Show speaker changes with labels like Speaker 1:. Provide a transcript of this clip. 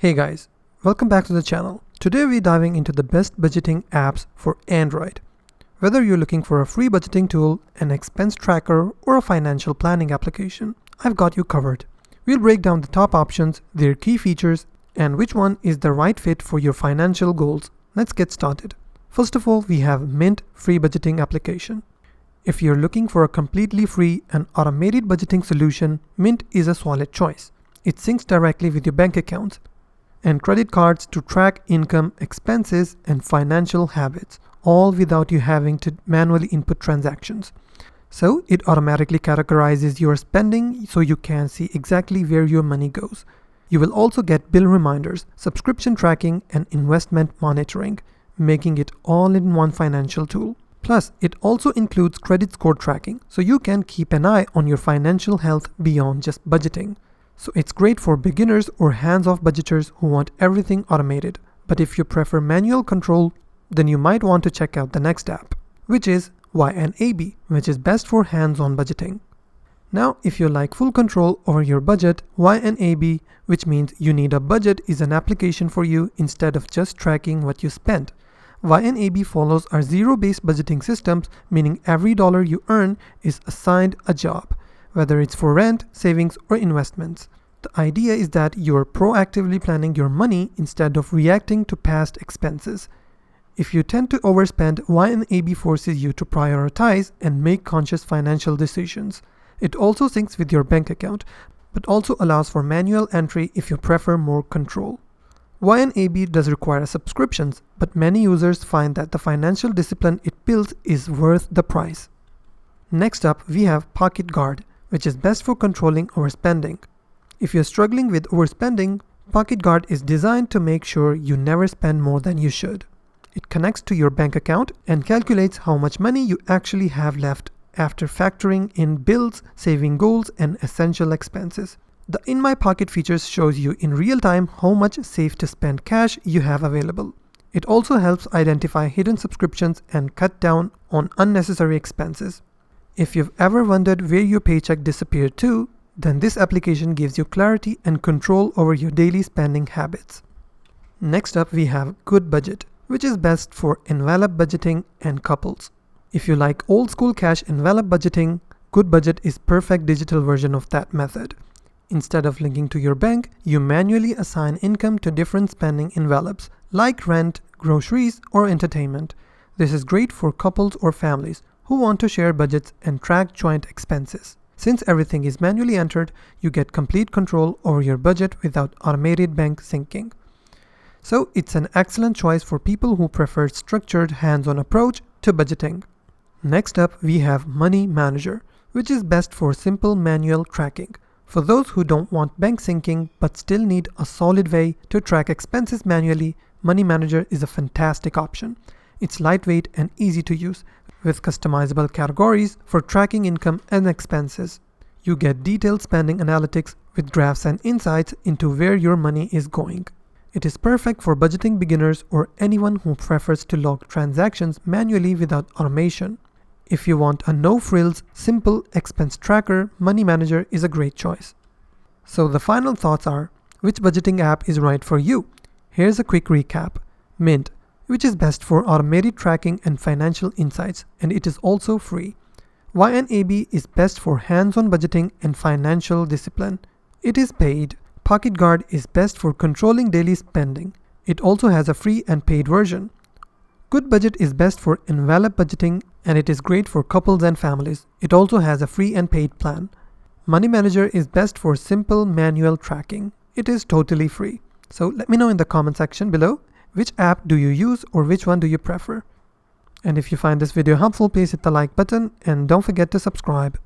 Speaker 1: Hey guys, welcome back to the channel. Today we're diving into the best budgeting apps for Android. Whether you're looking for a free budgeting tool, an expense tracker, or a financial planning application, I've got you covered. We'll break down the top options, their key features, and which one is the right fit for your financial goals. Let's get started. First of all, we have Mint Free Budgeting Application. If you're looking for a completely free and automated budgeting solution, Mint is a solid choice. It syncs directly with your bank accounts and credit cards to track income, expenses, and financial habits, all without you having to manually input transactions. So it automatically categorizes your spending so you can see exactly where your money goes. You will also get bill reminders, subscription tracking, and investment monitoring, making it all in one financial tool. Plus, it also includes credit score tracking, so you can keep an eye on your financial health beyond just budgeting. So it's great for beginners or hands-off budgeters who want everything automated. But if you prefer manual control, then you might want to check out the next app, which is YNAB, which is best for hands-on budgeting. Now, if you like full control over your budget, YNAB, which means you need a budget, is an application for you instead of just tracking what you spend. YNAB follows our zero-based budgeting systems, meaning every dollar you earn is assigned a job, whether it's for rent, savings, or investments. The idea is that you're proactively planning your money instead of reacting to past expenses. If you tend to overspend, YNAB forces you to prioritize and make conscious financial decisions. It also syncs with your bank account, but also allows for manual entry if you prefer more control. YNAB does require subscriptions, but many users find that the financial discipline it builds is worth the price. Next up, we have PocketGuard, which is best for controlling overspending. If you're struggling with overspending, PocketGuard is designed to make sure you never spend more than you should. It connects to your bank account and calculates how much money you actually have left after factoring in bills, saving goals, and essential expenses. The In My Pocket features shows you in real time how much safe to spend cash you have available. It also helps identify hidden subscriptions and cut down on unnecessary expenses. If you've ever wondered where your paycheck disappeared to, then this application gives you clarity and control over your daily spending habits. Next up, we have Good Budget, which is best for envelope budgeting and couples. If you like old school cash envelope budgeting, Good Budget is perfect digital version of that method. Instead of linking to your bank, you manually assign income to different spending envelopes, like rent, groceries, or entertainment. This is great for couples or families who want to share budgets and track joint expenses. Since everything is manually entered, you get complete control over your budget without automated bank syncing. So it's an excellent choice for people who prefer structured hands-on approach to budgeting. Next up, we have Money Manager, which is best for simple manual tracking. For those who don't want bank syncing but still need a solid way to track expenses manually, Money Manager is a fantastic option. It's lightweight and easy to use, with customizable categories for tracking income and expenses. You get detailed spending analytics with graphs and insights into where your money is going. It is perfect for budgeting beginners or anyone who prefers to log transactions manually without automation. If you want a no-frills, simple expense tracker, Money Manager is a great choice. So the final thoughts are, which budgeting app is right for you? Here's a quick recap. Mint, which is best for automated tracking and financial insights, and it is also free. YNAB is best for hands-on budgeting and financial discipline. It is paid. PocketGuard is best for controlling daily spending. It also has a free and paid version. Good Budget is best for envelope budgeting, and it is great for couples and families. It also has a free and paid plan. Money Manager is best for simple manual tracking. It is totally free. So let me know in the comment section below, which app do you use or which one do you prefer? And if you find this video helpful, please hit the like button and don't forget to subscribe.